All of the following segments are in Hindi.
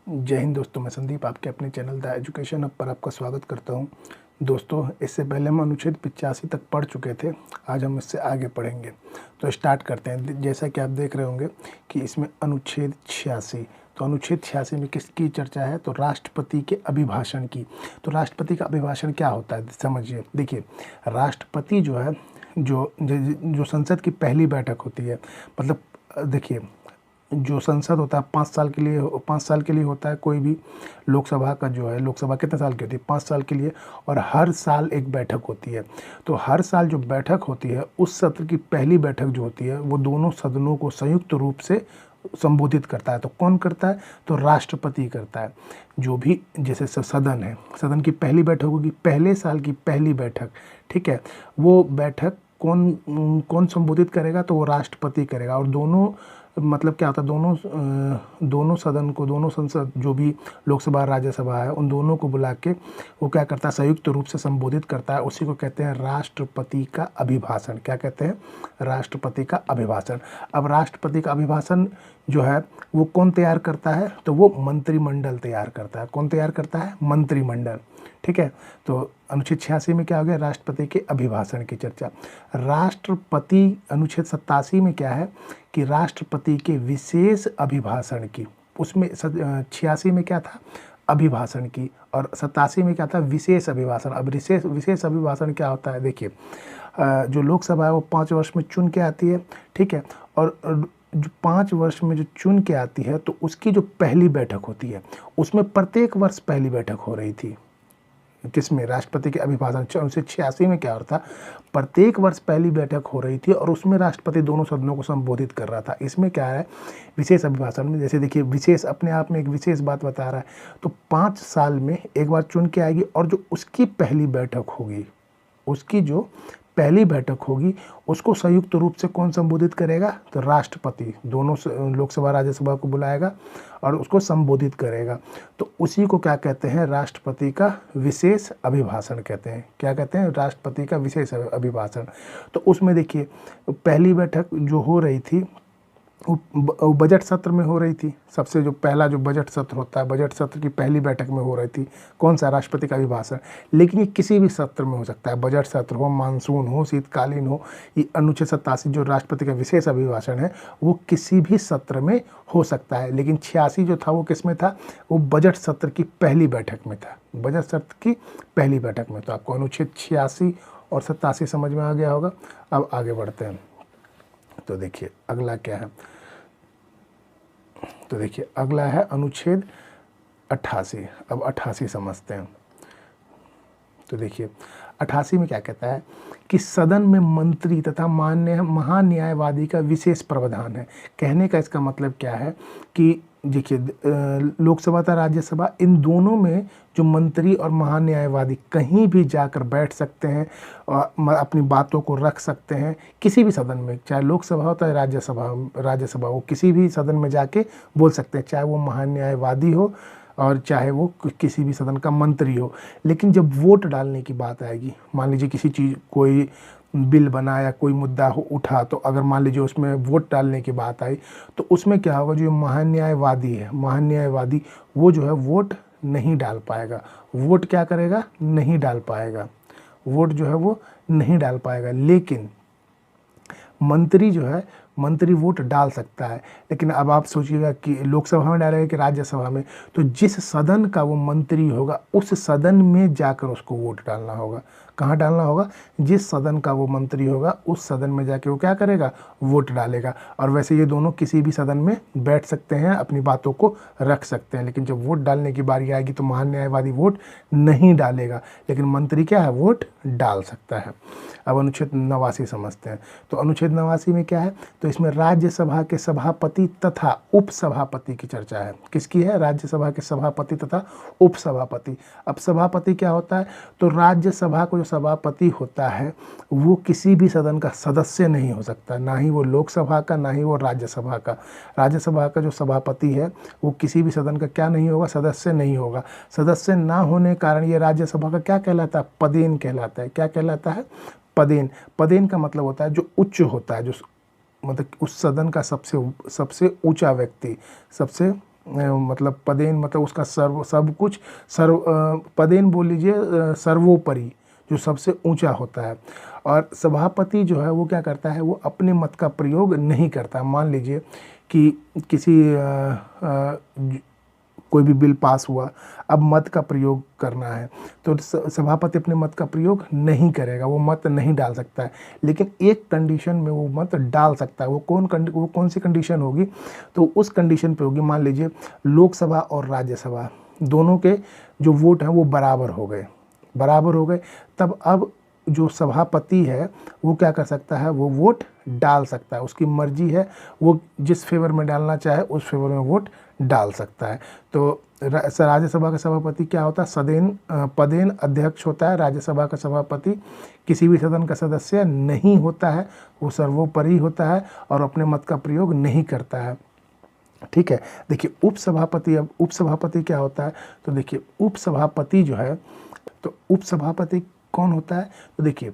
जय हिंद दोस्तों, मैं संदीप आपके अपने चैनल द एजुकेशन हब पर आपका स्वागत करता हूं। दोस्तों, इससे पहले हम अनुच्छेद 85 तक पढ़ चुके थे। आज हम इससे आगे पढ़ेंगे, तो स्टार्ट करते हैं। जैसा कि आप देख रहे होंगे कि इसमें अनुच्छेद 86, तो अनुच्छेद 86 में किसकी चर्चा है? तो राष्ट्रपति के अभिभाषण की। तो राष्ट्रपति का अभिभाषण क्या होता है, समझिए। देखिए, राष्ट्रपति जो है, जो संसद की पहली बैठक होती है, मतलब देखिए, जो संसद होता है 5 साल के लिए होता है। कोई भी लोकसभा का जो है, लोकसभा कितने साल की होती है? 5 साल के लिए। और हर साल एक बैठक होती है। तो हर साल जो बैठक होती है, उस सत्र की पहली बैठक जो होती है, वो दोनों सदनों को संयुक्त रूप से संबोधित करता है। तो कौन करता है? तो राष्ट्रपति करता है। जो भी जैसे सदन है, सदन की पहली बैठक होगी, पहले साल की पहली बैठक, ठीक है, वो बैठक कौन संबोधित करेगा? तो वो राष्ट्रपति करेगा। और दोनों, मतलब क्या होता है, दोनों सदन को, दोनों संसद, जो भी लोकसभा राज्यसभा है, उन दोनों को बुला के वो क्या करता है? संयुक्त रूप से संबोधित करता है। उसी को कहते हैं राष्ट्रपति का अभिभाषण। क्या कहते हैं? राष्ट्रपति का अभिभाषण। अब राष्ट्रपति का अभिभाषण जो है वो कौन तैयार करता है? तो वो मंत्रिमंडल तैयार करता है। कौन तैयार करता है? मंत्रिमंडल। ठीक है। तो अनुच्छेद 86 में क्या हो गया? राष्ट्रपति के अभिभाषण की चर्चा। राष्ट्रपति, अनुच्छेद 87 में क्या है कि राष्ट्रपति के विशेष अभिभाषण की। उसमें 86 में क्या था? अभिभाषण की। और 87 में क्या था? विशेष अभिभाषण। अब विशेष अभिभाषण क्या होता है? देखिए, जो लोकसभा है वो 5 वर्ष में चुन के आती है, ठीक है। और जो 5 वर्ष में जो चुन के आती है, तो उसकी जो पहली बैठक होती है, उसमें प्रत्येक वर्ष पहली बैठक हो रही थी। किसमें? राष्ट्रपति के अभिभाषण। अनुच्छेद 86 में क्या होता? प्रत्येक वर्ष पहली बैठक हो रही थी और उसमें राष्ट्रपति दोनों सदनों को संबोधित कर रहा था। इसमें क्या है? विशेष अभिभाषण में, जैसे देखिए, विशेष अपने आप में एक विशेष बात बता रहा है। तो 5 साल में एक बार चुन के आएगी, और जो उसकी पहली बैठक होगी, उसकी जो पहली बैठक होगी, उसको संयुक्त रूप से कौन संबोधित करेगा? तो राष्ट्रपति दोनों लोकसभा राज्यसभा को बुलाएगा और उसको संबोधित करेगा। तो उसी को क्या कहते हैं? राष्ट्रपति का विशेष अभिभाषण कहते हैं। क्या कहते हैं? राष्ट्रपति का विशेष अभिभाषण। तो उसमें देखिए, पहली बैठक जो हो रही थी वो बजट सत्र में हो रही थी। सबसे जो पहला जो बजट सत्र होता है, बजट सत्र की पहली बैठक में हो रही थी। कौन सा? राष्ट्रपति का अभिभाषण। लेकिन ये किसी भी सत्र में हो सकता है, बजट सत्र हो, मानसून हो, शीतकालीन हो। ये अनुच्छेद 87 जो राष्ट्रपति का विशेष अभिभाषण है, वो किसी भी सत्र में हो सकता है। लेकिन 86 जो था वो किस में था? वो बजट सत्र की पहली बैठक में था। बजट सत्र की पहली बैठक में। तो आपको अनुच्छेद 86 और 87 समझ में आ गया होगा। अब आगे बढ़ते हैं। तो देखिए अगला क्या है? तो देखिए अगला है अनुच्छेद 88। अब 88 समझते हैं। तो देखिए 88 में क्या कहता है कि सदन में मंत्री तथा महान्यायवादी का विशेष प्रावधान है। कहने का इसका मतलब क्या है कि देखिए, लोकसभा तथा राज्यसभा, इन दोनों में जो मंत्री और महान्यायवादी कहीं भी जाकर बैठ सकते हैं और अपनी बातों को रख सकते हैं। किसी भी सदन में, चाहे लोकसभा हो चाहे राज्यसभा हो, किसी भी सदन में जाके बोल सकते हैं, चाहे वो महान्यायवादी हो और चाहे वो किसी भी सदन का मंत्री हो। लेकिन जब वोट डालने की बात आएगी, मान लीजिए किसी चीज़, कोई बिल बना या कोई मुद्दा उठा, तो अगर मान लीजिए उसमें वोट डालने की बात आई, तो उसमें क्या होगा? जो महान्यायवादी है, महान्यायवादी वो जो है वोट नहीं डाल पाएगा। वोट क्या करेगा? नहीं डाल पाएगा। वोट जो है वो नहीं डाल पाएगा। लेकिन मंत्री जो है, मंत्री वोट डाल सकता है। लेकिन अब आप सोचिएगा कि लोकसभा में डालेगा कि राज्यसभा में, तो जिस सदन का वो मंत्री होगा, उस सदन में जाकर उसको वोट डालना होगा। कहाँ डालना होगा? जिस सदन का वो मंत्री होगा, उस सदन में जाके वो क्या करेगा? वोट डालेगा। और वैसे ये दोनों किसी भी सदन में बैठ सकते हैं, अपनी बातों को रख सकते हैं। लेकिन जब वोट डालने की बारी आएगी तो महान्यायवादी वोट नहीं डालेगा, लेकिन मंत्री क्या है? वोट डाल सकता है। अब अनुच्छेद 89 समझते हैं। तो अनुच्छेद 89 में क्या है? तो इसमें राज्यसभा के सभापति तथा उपसभापति की चर्चा है। किसकी है? राज्यसभा के सभापति तथा उपसभापति। अब सभापति क्या होता है? तो राज्यसभा को जो सभापति होता है, वो किसी भी सदन का सदस्य नहीं हो सकता, ना ही वो लोकसभा का, ना ही वो राज्यसभा का। राज्यसभा का जो सभापति है, वो किसी भी सदन का क्या नहीं होगा? सदस्य नहीं होगा। सदस्य ना होने के कारण ये राज्यसभा का क्या कहलाता है? पदेन कहलाता है। क्या कहलाता है? पदेन। पदेन का मतलब होता है जो उच्च होता है, जो मतलब उस सदन का सबसे ऊंचा व्यक्ति, सबसे मतलब पदेन मतलब उसका सर्व सब कुछ पदेन बोल लीजिए सर्वोपरि, जो सबसे ऊंचा होता है। और सभापति जो है वो क्या करता है, वो अपने मत का प्रयोग नहीं करता। मान लीजिए कि किसी कोई भी बिल पास हुआ, अब मत का प्रयोग करना है, तो सभापति अपने मत का प्रयोग नहीं करेगा, वो मत नहीं डाल सकता है। लेकिन एक कंडीशन में वो मत डाल सकता है। वो कौन सी कंडीशन होगी, तो उस कंडीशन पे होगी, मान लीजिए लोकसभा और राज्यसभा दोनों के जो वोट हैं वो बराबर हो गए, तब अब जो सभापति है वो क्या कर सकता है, वो वोट डाल सकता है। उसकी मर्जी है, वो जिस फेवर में डालना चाहे उस फेवर में वोट डाल सकता है। तो राज्यसभा का सभापति क्या होता है, पदेन अध्यक्ष होता है। राज्यसभा का सभापति किसी भी सदन का सदस्य नहीं होता है, वो सर्वोपरि होता है और अपने मत का प्रयोग नहीं करता है। ठीक है। देखिए उपसभापति, अब उपसभापति क्या होता है, तो देखिए उपसभापति जो है, तो उपसभापति कौन होता है, तो देखिए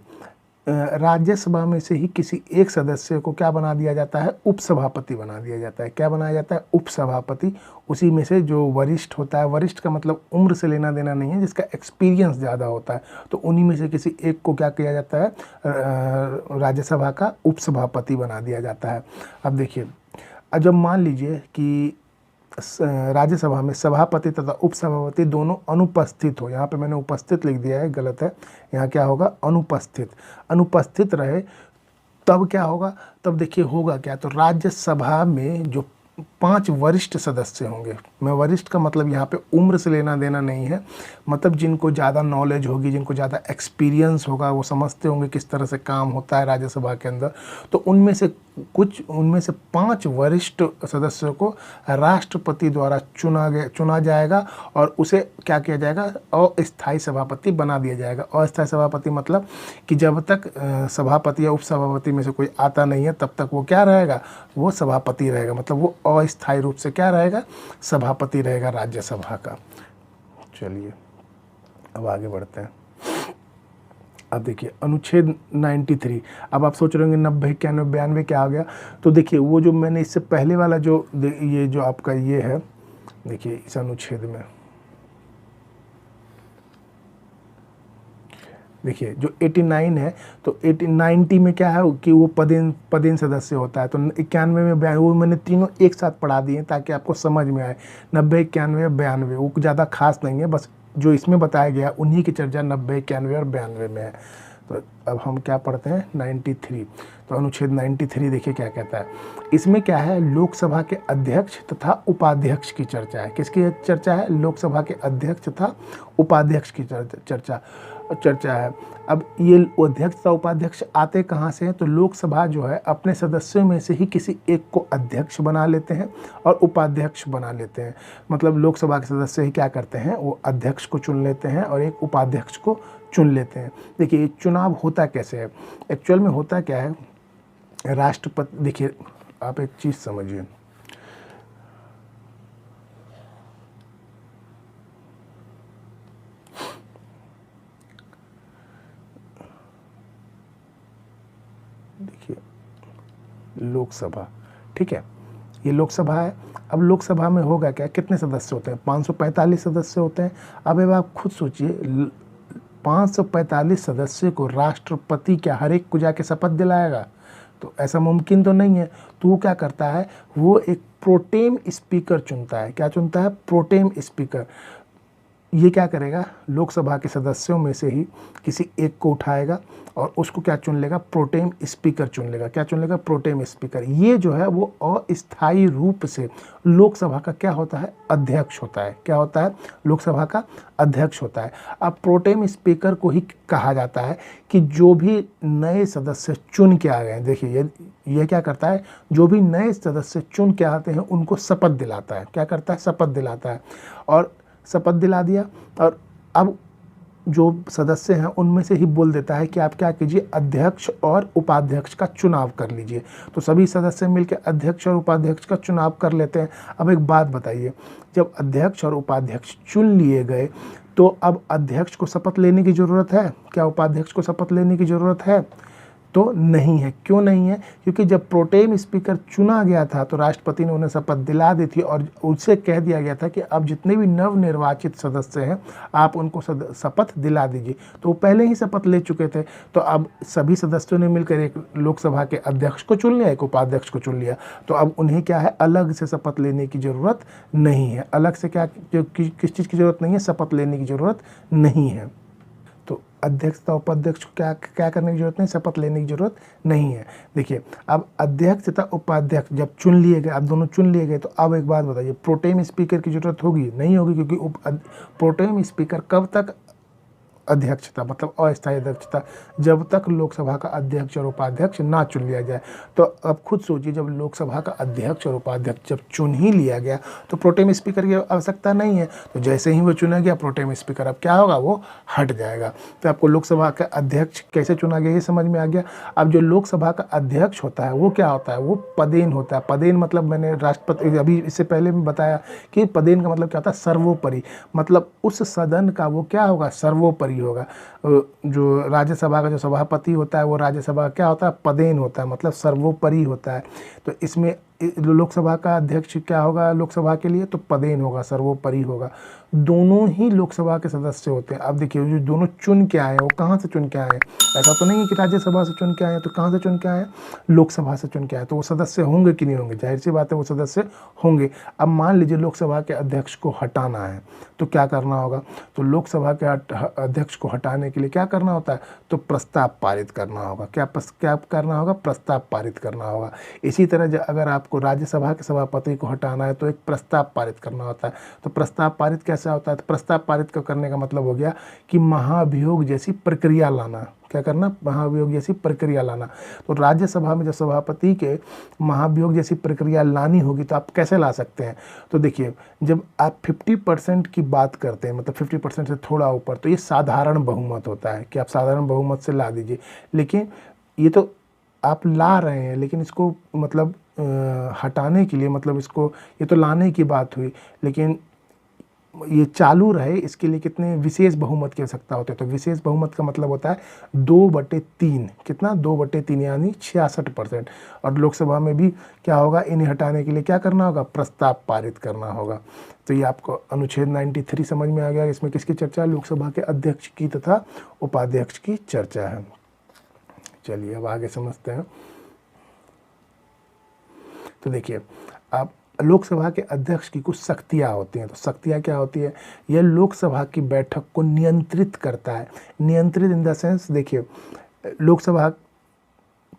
राज्यसभा में से ही किसी एक सदस्य को क्या बना दिया जाता है, उपसभापति बना दिया जाता है। क्या बनाया जाता है, उपसभापति। उसी में से जो वरिष्ठ होता है, वरिष्ठ का मतलब उम्र से लेना देना नहीं है, जिसका एक्सपीरियंस ज़्यादा होता है, तो उन्हीं में से किसी एक को क्या किया जाता है, राज्यसभा का उपसभापति बना दिया जाता है। अब देखिए, जब मान लीजिए कि राज्यसभा में सभापति तथा उपसभापति दोनों अनुपस्थित हो, यहाँ पे मैंने उपस्थित लिख दिया है, गलत है, यहाँ क्या होगा, अनुपस्थित रहे, तब क्या होगा, तब देखिए होगा क्या, तो राज्यसभा में जो 5 वरिष्ठ सदस्य होंगे, मैं वरिष्ठ का मतलब यहाँ पे उम्र से लेना देना नहीं है, मतलब जिनको ज़्यादा नॉलेज होगी, जिनको ज़्यादा एक्सपीरियंस होगा, वो समझते होंगे किस तरह से काम होता है राज्यसभा के अंदर, तो उनमें से 5 वरिष्ठ सदस्यों को राष्ट्रपति द्वारा चुना जाएगा और उसे क्या किया जाएगा, अस्थायी सभापति बना दिया जाएगा। अस्थायी सभापति मतलब कि जब तक सभापति या उपसभापति में से कोई आता नहीं है तब तक वो क्या रहेगा, वो सभापति रहेगा, मतलब वो अस्थायी रूप से क्या रहेगा, सभापति रहेगा राज्यसभा का। चलिए अब आगे बढ़ते हैं। अब देखिए अनुच्छेद 93। अब आप सोच रहे होंगे 90, 91, 92 क्या आ गया, तो देखिए वो जो मैंने इससे पहले वाला ये जो आपका ये है, देखिए इस अनुच्छेद में देखिए जो 89 है, तो 90 में क्या है कि वो पदेन सदस्य होता है, तो 91 में 92, वो मैंने तीनों एक साथ पढ़ा दिए ताकि आपको समझ में आए। 90, 91, 92 वो ज़्यादा खास नहीं है, बस जो इसमें बताया गया उन्हीं की चर्चा 90, 91 और 92 में है। तो अब हम क्या पढ़ते हैं, 93। तो अनुच्छेद 93 देखिए क्या कहता है, इसमें क्या है, लोकसभा के अध्यक्ष तथा उपाध्यक्ष की चर्चा है। किसकी चर्चा है, लोकसभा के अध्यक्ष तथा उपाध्यक्ष की चर्चा है। अब ये अध्यक्ष तथा उपाध्यक्ष आते कहाँ से हैं, तो लोकसभा जो है अपने सदस्यों में से ही किसी एक को अध्यक्ष बना लेते हैं और उपाध्यक्ष बना लेते हैं। मतलब लोकसभा के सदस्य ही क्या करते हैं, वो अध्यक्ष को चुन लेते हैं और एक उपाध्यक्ष को चुन लेते हैं। देखिए चुनाव होता कैसे है, एक्चुअल में होता क्या है, राष्ट्रपति, देखिए आप एक चीज़ समझिए, देखिए लोकसभा, ठीक है, ये लोकसभा है। अब लोकसभा में होगा क्या, कितने सदस्य होते हैं, 545 सदस्य होते हैं। अब आप खुद सोचिए 545 सदस्य को राष्ट्रपति क्या हर एक को जाके शपथ दिलाएगा, तो ऐसा मुमकिन तो नहीं है। तो वो क्या करता है, वो एक प्रोटेम स्पीकर चुनता है। क्या चुनता है, प्रोटेम स्पीकर। ये क्या करेगा, लोकसभा के सदस्यों में से ही किसी एक को उठाएगा और उसको क्या चुन लेगा, प्रोटेम स्पीकर चुन लेगा। क्या चुन लेगा, प्रोटेम स्पीकर। ये जो है वो अस्थायी रूप से लोकसभा का क्या होता है, अध्यक्ष होता है। क्या होता है, लोकसभा का अध्यक्ष होता है। अब प्रोटेम स्पीकर को ही कहा जाता है कि जो भी नए सदस्य चुन के आ गए, देखिए ये क्या करता है, जो भी नए सदस्य चुन के आते हैं उनको शपथ दिलाता है। क्या करता है, शपथ दिलाता है। और शपथ दिला दिया और अब जो सदस्य हैं उनमें से ही बोल देता है कि आप क्या कीजिए, अध्यक्ष और उपाध्यक्ष का चुनाव कर लीजिए। तो सभी सदस्य मिलकर अध्यक्ष और उपाध्यक्ष का चुनाव कर लेते हैं। अब एक बात बताइए, जब अध्यक्ष और उपाध्यक्ष चुन लिए गए तो अब अध्यक्ष को शपथ लेने की ज़रूरत है क्या, उपाध्यक्ष को शपथ लेने की ज़रूरत है, तो नहीं है। क्यों नहीं है? क्योंकि जब प्रोटेम स्पीकर चुना गया था तो राष्ट्रपति ने उन्हें शपथ दिला दी थी और उनसे कह दिया गया था कि अब जितने भी नवनिर्वाचित सदस्य हैं आप उनको शपथ दिला दीजिए। तो वो पहले ही शपथ ले चुके थे। तो अब सभी सदस्यों ने मिलकर एक लोकसभा के अध्यक्ष को चुन लिया, एक उपाध्यक्ष को चुन लिया। तो अब उन्हें क्या है, अलग से शपथ लेने की ज़रूरत नहीं है। अलग से क्या किस चीज़ की ज़रूरत नहीं है? शपथ लेने की ज़रूरत नहीं है। तो अध्यक्ष तथा उपाध्यक्ष को क्या करने की जरूरत नहीं, शपथ लेने की जरूरत नहीं है। देखिए, अब अध्यक्ष तथा उपाध्यक्ष जब चुन लिए गए, अब दोनों चुन लिए गए, तो अब एक बात बताइए, प्रोटेम स्पीकर की जरूरत होगी? नहीं होगी, क्योंकि प्रोटेम स्पीकर कब तक अध्यक्ष था, मतलब अस्थायी अध्यक्ष था, जब तक लोकसभा का अध्यक्ष और उपाध्यक्ष ना चुन लिया जाए। तो अब खुद सोचिए, जब लोकसभा का अध्यक्ष और उपाध्यक्ष जब चुन ही लिया गया तो प्रोटेम स्पीकर की आवश्यकता नहीं है। तो जैसे ही वो चुना गया प्रोटेम स्पीकर, अब क्या होगा, वो हट जाएगा। तो आपको लोकसभा का अध्यक्ष कैसे चुना गया ये समझ में आ गया। अब जो लोकसभा का अध्यक्ष होता है वो क्या होता है, वो पदेन होता है। पदेन मतलब मैंने राष्ट्रपति अभी इससे पहले में बताया कि पदेन का मतलब क्या होता है, सर्वोपरि। मतलब उस सदन का वो क्या होगा, सर्वोपरि होगा। जो राज्यसभा का जो सभापति होता है वो राज्यसभा का क्या होता है, पदेन होता है, मतलब सर्वोपरि होता है। तो इसमें लोकसभा का अध्यक्ष क्या होगा लोकसभा के लिए, तो पदेन होगा, सर्वोपरि होगा। दोनों ही लोकसभा के सदस्य होते हैं। अब देखिए, जो दोनों चुन के आए हैं वो कहाँ से चुन के आए हैं? ऐसा तो नहीं है कि राज्यसभा से चुन के आए हैं। तो कहाँ से चुन के आए हैं? लोकसभा से चुन के आए। तो वो सदस्य होंगे कि नहीं होंगे? जाहिर सी बात है वो सदस्य होंगे। अब मान लीजिए लोकसभा के अध्यक्ष को हटाना है, तो क्या करना होगा? तो लोकसभा के अध्यक्ष को हटाने के लिए क्या करना होता है? तो प्रस्ताव पारित करना होगा। क्या करना होगा? प्रस्ताव पारित करना होगा। इसी तरह अगर आपको राज्यसभा के सभापति को हटाना है तो एक प्रस्ताव पारित करना होता है। तो प्रस्ताव पारित कैसे होता है? तो प्रस्ताव पारित करने का मतलब हो गया कि महाभियोग जैसी प्रक्रिया लाना। क्या करना? महाभियोग जैसी प्रक्रिया लाना। तो राज्यसभा में जब सभापति के महाभियोग जैसी प्रक्रिया लानी होगी तो आप कैसे ला सकते हैं? तो देखिए, जब आप 50% की बात करते हैं, मतलब 50% से थोड़ा ऊपर, तो ये साधारण बहुमत होता है कि आप साधारण बहुमत से ला दीजिए। लेकिन ये तो आप ला रहे हैं, लेकिन इसको मतलब हटाने के लिए, मतलब इसको, ये तो लाने की बात हुई, लेकिन ये चालू रहे इसके लिए कितने विशेष बहुमत की आवश्यकता होती है? तो विशेष बहुमत का मतलब होता है 2/3। कितना? 2/3 यानी 66%। और लोकसभा में भी क्या होगा, इन्हें हटाने के लिए क्या करना होगा? प्रस्ताव पारित करना होगा। तो ये आपको अनुच्छेद 93 समझ में आ गया। इसमें किसकी चर्चा है? लोकसभा के अध्यक्ष की तथा उपाध्यक्ष की चर्चा है। चलिए अब आगे समझते हैं। तो देखिए, आप लोकसभा के अध्यक्ष की कुछ शक्तियाँ होती हैं। तो शक्तियाँ क्या होती है? यह लोकसभा की बैठक को नियंत्रित करता है। नियंत्रित इन द सेंस, देखिए, लोकसभा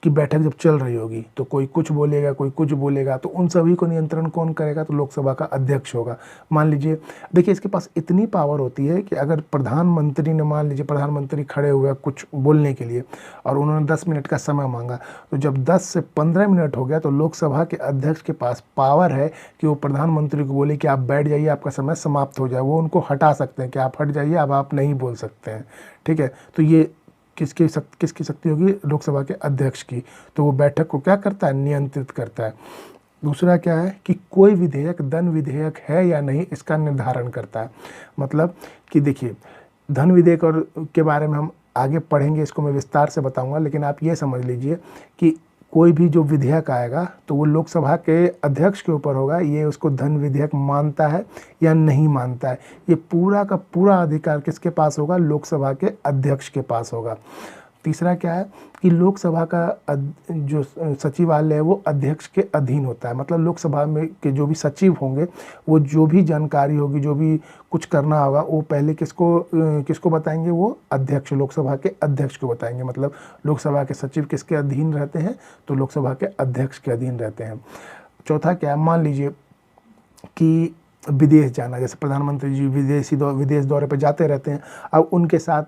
की बैठक जब चल रही होगी तो कोई कुछ बोलेगा, कोई कुछ बोलेगा, तो उन सभी को नियंत्रण कौन करेगा? तो लोकसभा का अध्यक्ष होगा। मान लीजिए, देखिए, इसके पास इतनी पावर होती है कि अगर प्रधानमंत्री ने, मान लीजिए प्रधानमंत्री खड़े हुए कुछ बोलने के लिए और उन्होंने 10 मिनट का समय मांगा, तो जब 10 से 15 मिनट हो गया तो लोकसभा के अध्यक्ष के पास पावर है कि वो प्रधानमंत्री को बोले कि आप बैठ जाइए, आपका समय समाप्त हो जाए। वो उनको हटा सकते हैं कि आप हट जाइए, अब आप नहीं बोल सकते हैं। ठीक है? तो ये किसकी शक्ति होगी? लोकसभा के अध्यक्ष की। तो वो बैठक को क्या करता है? नियंत्रित करता है। दूसरा क्या है कि कोई विधेयक धन विधेयक है या नहीं, इसका निर्धारण करता है। मतलब कि देखिए, धन विधेयक और के बारे में हम आगे पढ़ेंगे, इसको मैं विस्तार से बताऊंगा, लेकिन आप ये समझ लीजिए कि कोई भी जो विधेयक आएगा तो वो लोकसभा के अध्यक्ष के ऊपर होगा, ये उसको धन विधेयक मानता है या नहीं मानता है। ये पूरा का पूरा अधिकार किसके पास होगा? लोकसभा के अध्यक्ष के पास होगा। तीसरा क्या है कि लोकसभा का जो सचिवालय है वो अध्यक्ष के अधीन होता है। मतलब लोकसभा में के जो भी सचिव होंगे वो जो भी जानकारी होगी, जो भी कुछ करना होगा, वो पहले किसको बताएंगे? वो अध्यक्ष, लोकसभा के अध्यक्ष को बताएंगे। मतलब लोकसभा के सचिव किसके अधीन रहते हैं? तो लोकसभा के अध्यक्ष के अधीन रहते हैं। चौथा क्या है? मान लीजिए कि विदेश जाना, जैसे प्रधानमंत्री जी विदेश दौरे पर जाते रहते हैं। अब उनके साथ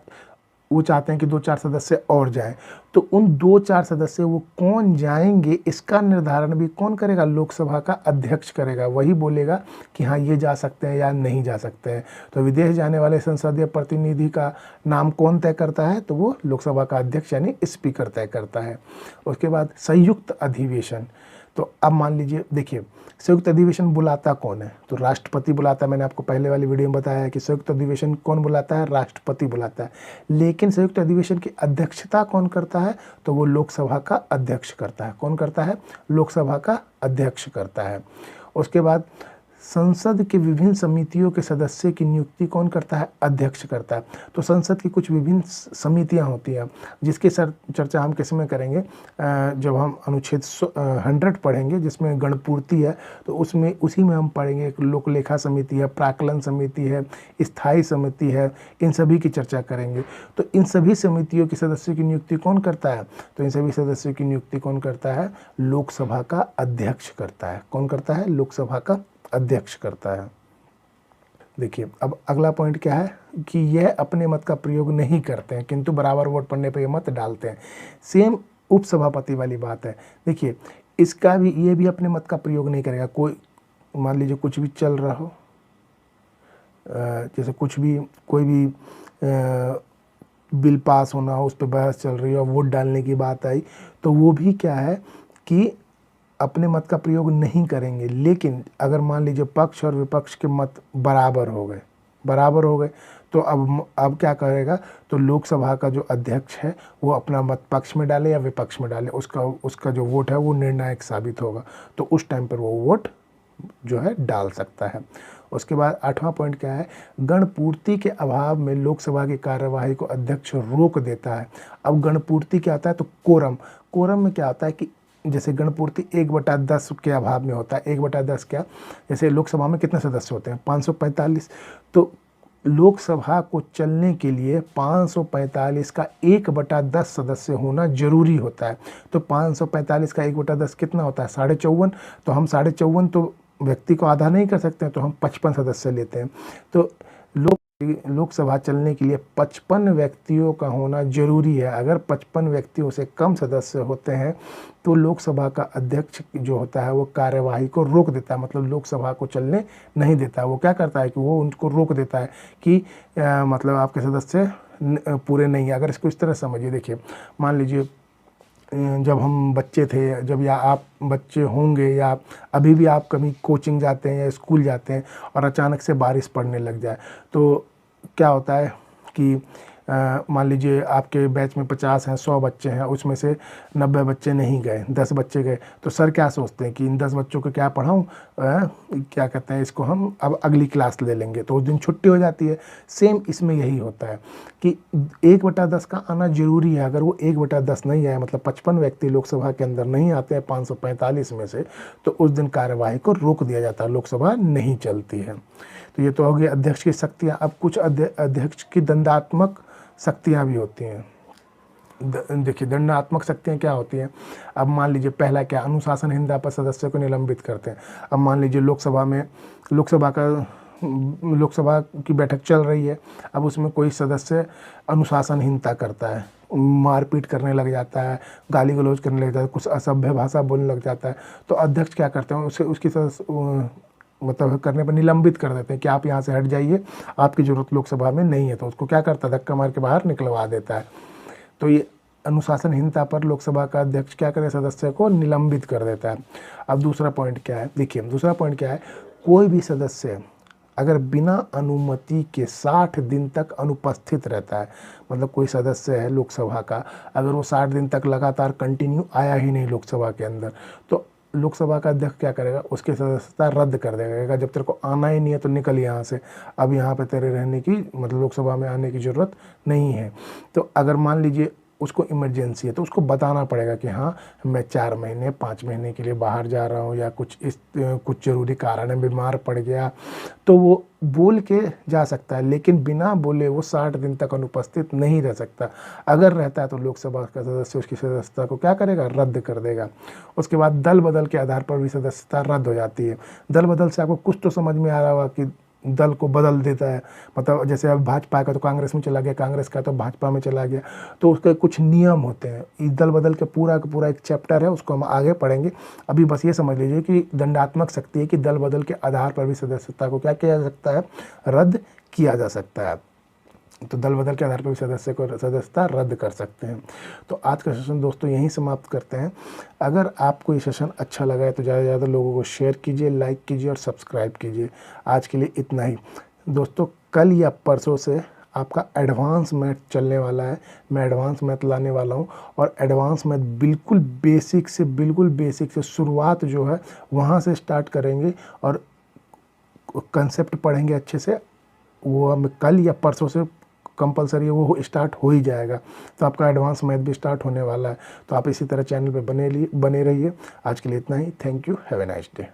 वो चाहते हैं कि 2-4 सदस्य और जाएं, तो उन 2-4 सदस्य वो कौन जाएंगे इसका निर्धारण भी कौन करेगा? लोकसभा का अध्यक्ष करेगा। वही बोलेगा कि हाँ ये जा सकते हैं या नहीं जा सकते हैं। तो विदेश जाने वाले संसदीय प्रतिनिधि का नाम कौन तय करता है? तो वो लोकसभा का अध्यक्ष यानी स्पीकर तय करता है। उसके बाद संयुक्त अधिवेशन। तो अब मान लीजिए, देखिए संयुक्त अधिवेशन बुलाता कौन है, तो राष्ट्रपति बुलाता है। मैंने आपको पहले वाली वीडियो में बताया है कि संयुक्त अधिवेशन कौन बुलाता है, राष्ट्रपति बुलाता है। लेकिन संयुक्त अधिवेशन की अध्यक्षता कौन करता है, तो वो लोकसभा का अध्यक्ष करता है। कौन करता है, लोकसभा का अध्यक्ष करता है। उसके बाद संसद के विभिन्न समितियों के सदस्य की नियुक्ति कौन करता है, अध्यक्ष करता है। तो संसद की कुछ विभिन्न समितियां होती हैं जिसकी चर्चा हम किस में करेंगे, जब हम अनुच्छेद 100 पढ़ेंगे जिसमें गणपूर्ति है, तो उसमें उसी में हम पढ़ेंगे। एक लोक लेखा समिति है, प्राक्कलन समिति है, स्थायी समिति है, इन सभी की चर्चा करेंगे। तो इन सभी समितियों के सदस्यों की नियुक्ति कौन करता है, तो इन सभी सदस्यों की नियुक्ति कौन करता है, लोकसभा का अध्यक्ष करता है। कौन करता है, लोकसभा का अध्यक्ष करता है। देखिए अब अगला पॉइंट क्या है कि यह अपने मत का प्रयोग नहीं करते हैं किंतु बराबर वोट पड़ने पर यह मत डालते हैं। सेम उपसभापति वाली बात है। देखिए इसका भी, ये भी अपने मत का प्रयोग नहीं करेगा। कोई मान लीजिए कुछ भी चल रहा हो, जैसे कुछ भी कोई भी बिल पास होना हो, उस पर बहस चल रही हो, वोट डालने की बात आई, तो वो भी क्या है कि अपने मत का प्रयोग नहीं करेंगे। लेकिन अगर मान लीजिए पक्ष और विपक्ष के मत बराबर हो गए तो अब क्या करेगा, तो लोकसभा का जो अध्यक्ष है वो अपना मत पक्ष में डाले या विपक्ष में डाले, उसका जो वोट है वो निर्णायक साबित होगा। तो उस टाइम पर वो वोट जो है डाल सकता है। उसके बाद 8वां पॉइंट क्या है, गणपूर्ति के अभाव में लोकसभा की कार्यवाही को अध्यक्ष रोक देता है। अब गणपूर्ति क्या होता है, तो कोरम में क्या होता है कि जैसे गणपूर्ति 1/10 के अभाव में होता है। 1/10 क्या, जैसे लोकसभा में कितने सदस्य होते हैं, 545। तो लोकसभा को चलने के लिए 545 का 1/10 सदस्य होना जरूरी होता है। तो 545 का 1/10 कितना होता है, 54। तो हम 54 तो व्यक्ति को आधा नहीं कर सकते हैं, तो हम 55 सदस्य लेते हैं। तो लोकसभा चलने के लिए 55 व्यक्तियों का होना जरूरी है। अगर 55 व्यक्तियों से कम सदस्य होते हैं तो लोकसभा का अध्यक्ष जो होता है वो कार्यवाही को रोक देता है, मतलब लोकसभा को चलने नहीं देता है। वो क्या करता है कि वो उनको रोक देता है कि मतलब आपके सदस्य पूरे नहीं है। अगर इसको इस तरह समझिए, देखिए मान लीजिए जब हम बच्चे थे, जब या आप बच्चे होंगे या अभी भी आप कभी कोचिंग जाते हैं या स्कूल जाते हैं और अचानक से बारिश पड़ने लग जाए, तो क्या होता है कि मान लीजिए आपके बैच में 50 हैं, 100 बच्चे हैं, उसमें से 90 बच्चे नहीं गए, 10 बच्चे गए। तो सर क्या सोचते हैं कि इन 10 बच्चों को क्या पढ़ाऊँ, क्या कहते हैं, इसको हम अब अगली क्लास ले लेंगे, तो उस दिन छुट्टी हो जाती है। सेम इसमें यही होता है कि 1/10 का आना जरूरी है। अगर वो 1/10 नहीं आया, मतलब 55 व्यक्ति लोकसभा के अंदर नहीं आते हैं 545 में से, तो उस दिन कार्यवाही को रोक दिया जाता है, लोकसभा नहीं चलती है। तो ये तो हो गई अध्यक्ष की शक्तियाँ। अब कुछ अध्यक्ष की दंडात्मक शक्तियाँ भी होती हैं। देखिए दंडात्मक शक्तियाँ क्या होती हैं। अब मान लीजिए पहला क्या, अनुशासनहीनता पर सदस्य को निलंबित करते हैं। अब मान लीजिए लोकसभा की बैठक चल रही है, अब उसमें कोई सदस्य अनुशासनहीनता करता है, मारपीट करने लग जाता है, गाली गलौज करने लग जाता है, कुछ असभ्य भाषा बोलने लग जाता है, तो अध्यक्ष क्या करते हैं, उसकी मतलब करने पर निलंबित कर देते हैं कि आप यहाँ से हट जाइए, आपकी ज़रूरत लोकसभा में नहीं है। तो उसको क्या करता है, धक्का मार के बाहर निकलवा देता है। तो ये अनुशासनहीनता पर लोकसभा का अध्यक्ष क्या करे, सदस्य को निलंबित कर देता है। अब दूसरा पॉइंट क्या है, देखिए दूसरा पॉइंट क्या है, कोई भी सदस्य अगर बिना अनुमति के 60 दिन तक अनुपस्थित रहता है, मतलब कोई सदस्य है लोकसभा का, अगर वो 60 दिन तक लगातार कंटिन्यू आया ही नहीं लोकसभा के अंदर, तो लोकसभा का अध्यक्ष क्या करेगा, उसकी सदस्यता रद्द कर देगा। जब तेरे को आना ही नहीं है तो निकल यहाँ से, अब यहाँ पे तेरे रहने की, मतलब लोकसभा में आने की ज़रूरत नहीं है। तो अगर मान लीजिए उसको इमरजेंसी है तो उसको बताना पड़ेगा कि हाँ मैं 4 महीने 5 महीने के लिए बाहर जा रहा हूँ, या कुछ ज़रूरी कारण है, बीमार पड़ गया, तो वो बोल के जा सकता है। लेकिन बिना बोले वो 60 दिन तक अनुपस्थित नहीं रह सकता। अगर रहता है तो लोकसभा का सदस्य उसकी सदस्यता को क्या करेगा, रद्द कर देगा। उसके बाद दल बदल के आधार पर भी सदस्यता रद्द हो जाती है। दल बदल से आपको कुछ तो समझ में आ रहा होगा कि दल को बदल देता है, मतलब जैसे अब भाजपा का तो कांग्रेस में चला गया, कांग्रेस का तो भाजपा में चला गया, तो उसके कुछ नियम होते हैं। इस दल बदल के पूरा का पूरा एक चैप्टर है, उसको हम आगे पढ़ेंगे। अभी बस ये समझ लीजिए कि दंडात्मक शक्ति है कि दल बदल के आधार पर भी सदस्यता को क्या किया जा सकता है, रद्द किया जा सकता है। तो दल बदल के आधार पर भी सदस्यता रद्द कर सकते हैं। तो आज का सेशन दोस्तों यहीं समाप्त करते हैं। अगर आपको ये सेशन अच्छा लगा है तो ज़्यादा से ज़्यादा लोगों को शेयर कीजिए, लाइक कीजिए और सब्सक्राइब कीजिए। आज के लिए इतना ही। दोस्तों कल या परसों से आपका एडवांस मैथ चलने वाला है। मैं एडवांस मैथ लाने वाला हूँ और एडवांस मैथ बिल्कुल बेसिक से शुरुआत जो है वहाँ से स्टार्ट करेंगे और कंसेप्ट पढ़ेंगे अच्छे से। वो हम कल या परसों से कंपलसरी वो स्टार्ट हो ही जाएगा। तो आपका एडवांस मैथ भी स्टार्ट होने वाला है। तो आप इसी तरह चैनल पे बने रहिए। आज के लिए इतना ही। Thank you. Have a nice day.